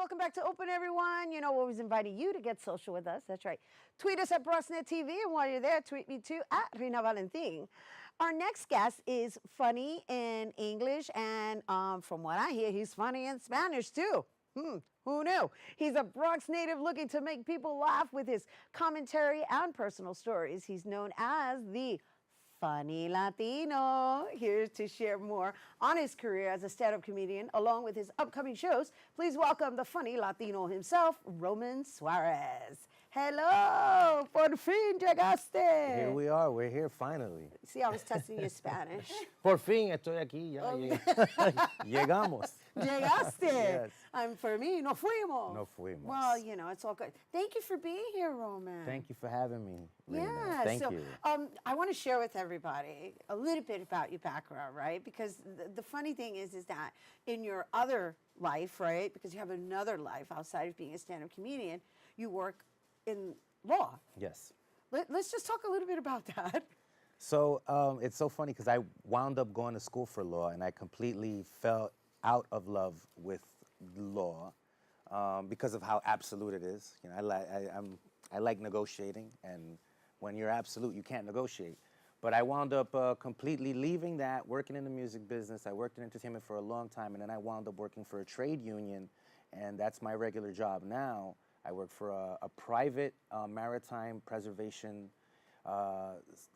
Welcome back to Open, everyone. You know, we're always inviting you to get social with us. That's right. Tweet us at BronxNet TV, and while you're there, tweet me too at Rina Valentin. Our next guest is funny in English, and from what I hear, he's funny in Spanish too. Who knew? He's a Bronx native looking to make people laugh with his commentary and personal stories. He's known as the Funny Latino. Here to share more on his career as a stand-up comedian, along with his upcoming shows. Please welcome the funny Latino himself, Roman Suarez. Hello, por fin llegaste. Here we are. We're here finally. See, I was testing your Spanish. Por fin estoy aquí. Ya llegamos. Llegaste. Yes. For me, no fuimos. No fuimos. Well, you know, it's all good. Thank you for being here, Roman. Thank you for having me, Rena. Yeah. Thank so, you. I want to share with everybody a little bit about your background, right? Because the funny thing is that in your other life, right? Because you have another life outside of being a stand-up comedian, you work in law. Yes. Let's just talk a little bit about that. So it's so funny because I wound up going to school for law, and I completely fell out of love with law because of how absolute it is. You know, I like negotiating, and when you're absolute, you can't negotiate. But I wound up completely leaving that, working in the music business. I worked in entertainment for a long time, and then I wound up working for a trade union, and that's my regular job now. I work for a private maritime preservation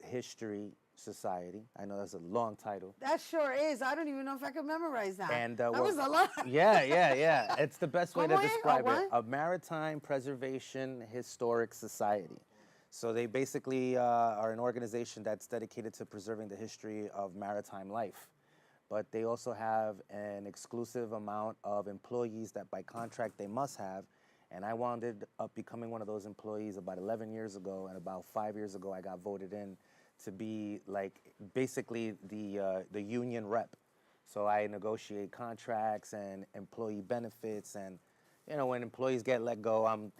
history society. I know that's a long title. That sure is. I don't even know if I could memorize that. And that was a lot. Yeah. It's the best way to ¿Cómo es? describe ¿A it. what? A maritime preservation historic society. So they basically are an organization that's dedicated to preserving the history of maritime life. But they also have an exclusive amount of employees that by contract they must have. And I wound up becoming one of those employees about 11 years ago, and about 5 years ago I got voted in to be like basically the union rep. So I negotiate contracts and employee benefits, and you know, when employees get let go, I'm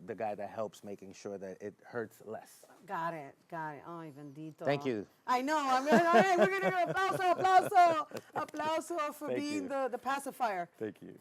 the guy that helps making sure that it hurts less. Got it. Ay, bendito. Thank you. I know. I mean, all right, we're going to do applauso for Thank being you. the pacifier. Thank you.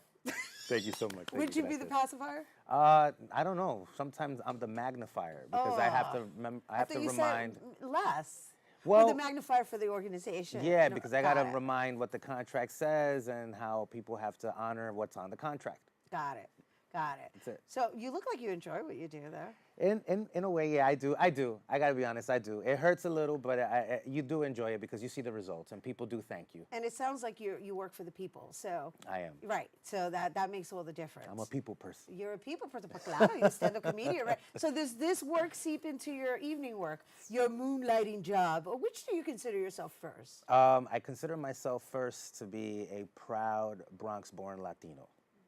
Thank you so much. Would you be the pacifier? I don't know. Sometimes I'm the magnifier because I have to remind. You said less. Well, You're the magnifier for the organization. Yeah, No, because I got to remind what the contract says and how people have to honor what's on the contract. Got it. That's it. So you look like you enjoy what you do there. In a way, yeah, I do. I got to be honest, I do. It hurts a little, but you do enjoy it because you see the results and people do thank you. And it sounds like you work for the people. So I am. Right. So that makes all the difference. I'm a people person. You're a people person, but claro, you're a stand-up comedian, right? So does this work seep into your evening work, your moonlighting job? Or which do you consider yourself first? I consider myself first to be a proud Bronx-born Latino.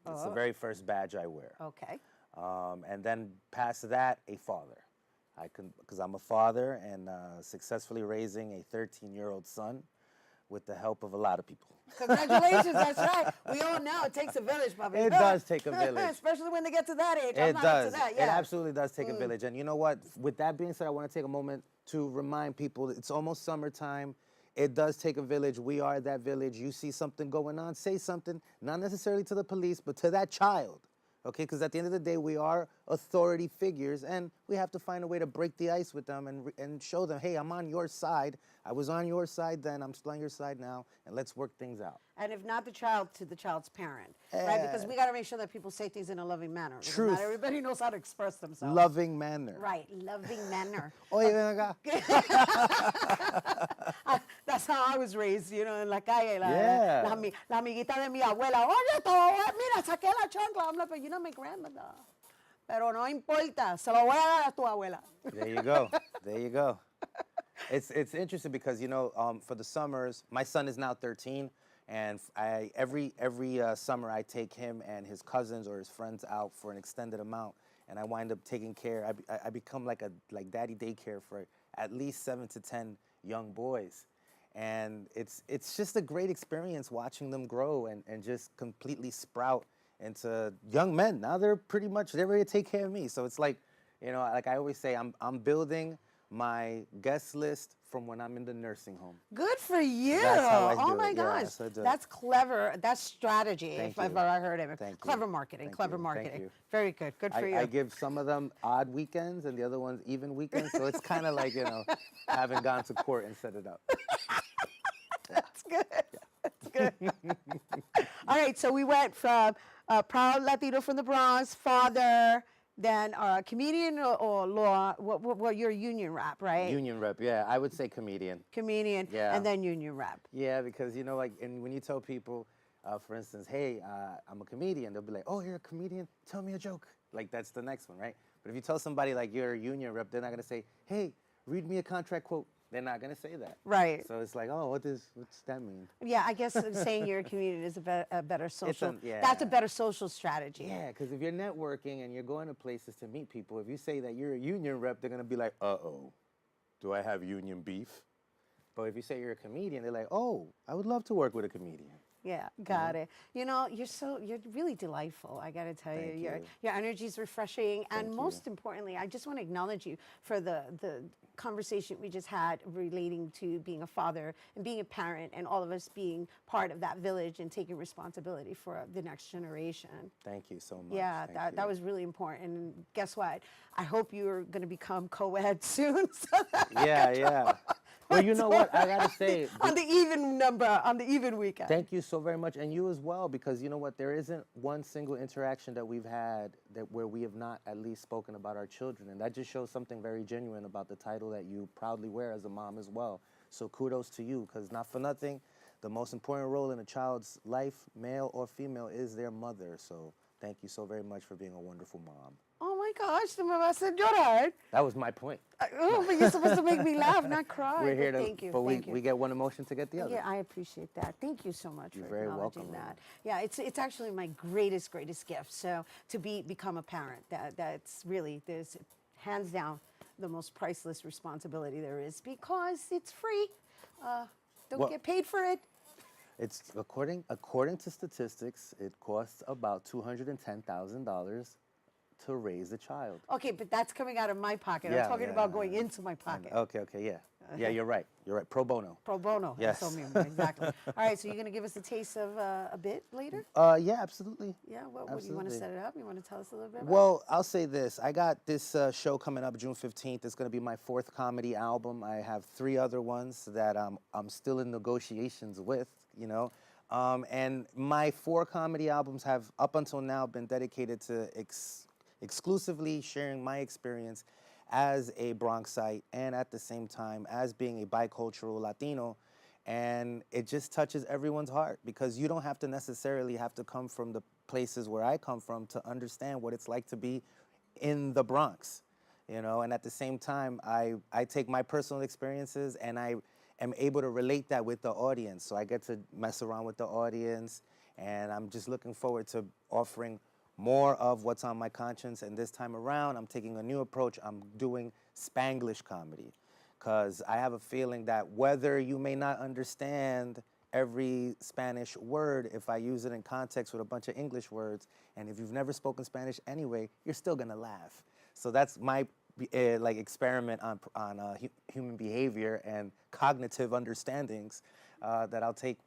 It's the very first badge I wear. Okay. And then past that, a father. Because I'm a father and successfully raising a 13-year-old son with the help of a lot of people. Congratulations, that's right. We all know it takes a village, Bobby. It does take a village. Especially when they get to that age. It does. Yeah. It absolutely does take a village. And you know what? With that being said, I want to take a moment to remind people it's almost summertime. It does take a village. We are that village. You see something going on, say something, not necessarily to the police, but to that child. Okay, because at the end of the day, we are authority figures, and we have to find a way to break the ice with them and show them, hey, I'm on your side. I was on your side then, I'm still on your side now, and let's work things out. And if not the child, to the child's parent, right? Because we got to make sure that people say things in a loving manner. Because Truth. not everybody knows how to express themselves. Loving manner. Right, loving manner. Oye, ven acá. That's how I was raised, you know, en la calle. Yeah. La amiguita de mi abuela. Oye, mira, saqué la chancla. I'm like, but you're not my grandmother. Pero no importa. Se lo voy a dar a tu abuela. There you go. There you go. It's interesting because, you know, for the summers, my son is now 13, and every summer I take him and his cousins or his friends out for an extended amount, and I wind up taking care. I become like daddy daycare for at least 7 to 10 young boys. And it's just a great experience watching them grow and just completely sprout into young men. Now they're ready to take care of me. So it's like, you know, like I always say, I'm building my guest list from when I'm in the nursing home. Good for you. That's how I Oh do my it. Yeah, gosh. that's how I do it. That's clever. That's strategy, Thank if I've you. ever heard of it. Thank you. Clever marketing. Thank Clever you. Thank marketing. you. Very good. Good for you. I give some of them odd weekends and the other ones even weekends. So it's kind of like, having gone to court and set it up. That's good. That's good. All right, so we went from proud Latino from the Bronx, father, then comedian or law. What you're a union rep, right? Union rep, yeah. I would say comedian. Comedian, Yeah. and then union rep. Yeah, because, and when you tell people, for instance, hey, I'm a comedian, they'll be like, oh, you're a comedian? Tell me a joke. Like, that's the next one, right? But if you tell somebody, like, you're a union rep, they're not going to say, hey, read me a contract quote. They're not going to say that. Right. So it's like, oh, what's that mean? Yeah, I guess saying you're a comedian is a better social. yeah. That's a better social strategy. Yeah, because if you're networking and you're going to places to meet people, if you say that you're a union rep, they're going to be like, uh-oh, do I have union beef? But if you say you're a comedian, they're like, oh, I would love to work with a comedian. Yeah, got it. You're really delightful. I got to tell Thank you, you. your energy is refreshing, and Thank most you. importantly, I just want to acknowledge you for the conversation we just had relating to being a father and being a parent, and all of us being part of that village and taking responsibility for the next generation. Thank you so much. Yeah, Thank that you. was really important. And guess what? I hope you're going to become co-ed soon. So that Yeah. Well, you know what? I got to say, on the even number, on the even weekend. thank you so very much, and you as well, because you know what? There isn't one single interaction that we've had where we have not at least spoken about our children, and that just shows something very genuine about the title that you proudly wear as a mom as well. So kudos to you, because not for nothing, the most important role in a child's life, male or female, is their mother. So thank you so very much for being a wonderful mom. Oh my gosh, me vas a llorar. That was my point. Oh, but you're supposed to make me laugh, not cry. We're here But to, thank you. but thank you. we get one emotion to get the other. Yeah, I appreciate that. Thank you so much You're for very acknowledging welcome, that. Yeah, it's actually my greatest gift. So to become a parent, that's really, there's hands down the most priceless responsibility there is, because it's free. Don't Well- get paid for it. It's according to statistics, it costs about $210,000 to raise a child. Okay, but that's coming out of my pocket. Yeah, I'm talking yeah, about yeah, going yeah. into my pocket. Okay, yeah. Yeah, you're right. You're right. Pro bono. Pro bono. Yes. Eso mismo, exactly. All right, so you're going to give us a taste of a bit later? Yeah, absolutely. Yeah, what do you want to Absolutely. set it up? You want to tell us a little bit about Well, I'll say this. I got this show coming up June 15th. It's going to be my 4th comedy album. I have 3 other ones that I'm still in negotiations with, and my 4 comedy albums have, up until now, been dedicated to exclusively sharing my experience as a Bronxite and at the same time as being a bicultural Latino. And it just touches everyone's heart, because you don't have to necessarily have to come from the places where I come from to understand what it's like to be in the Bronx, and at the same time, I take my personal experiences and I am able to relate that with the audience. So I get to mess around with the audience, and I'm just looking forward to offering more of what's on my conscience. And this time around, I'm taking a new approach. I'm doing Spanglish comedy, because I have a feeling that whether you may not understand every Spanish word, if I use it in context with a bunch of English words, and if you've never spoken Spanish anyway, you're still gonna laugh. So that's my experiment on human behavior and cognitive understandings that I'll take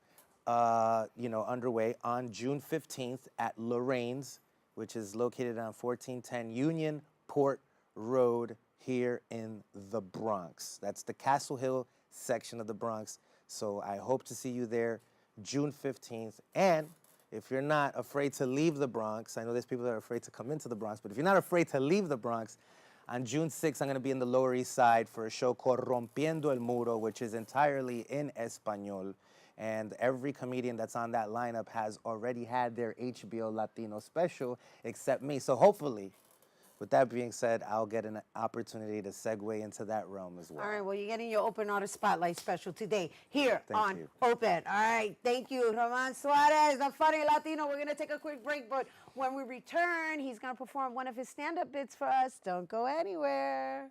underway on June 15th at Lorraine's, which is located on 1410 Union Port Road here in the Bronx. That's the Castle Hill section of the Bronx. So I hope to see you there June 15th. And if you're not afraid to leave the Bronx, I know there's people that are afraid to come into the Bronx, but if you're not afraid to leave the Bronx, on June 6th, I'm going to be in the Lower East Side for a show called Rompiendo el Muro, which is entirely in Espanol. And every comedian that's on that lineup has already had their HBO Latino special, except me. So hopefully, with that being said, I'll get an opportunity to segue into that realm as well. All right, well, you're getting your Open Artist Spotlight special today here Thank on you. Open. All right, thank you, Roman Suarez, the funny Latino. We're going to take a quick break, but when we return, he's going to perform one of his stand-up bits for us. Don't go anywhere.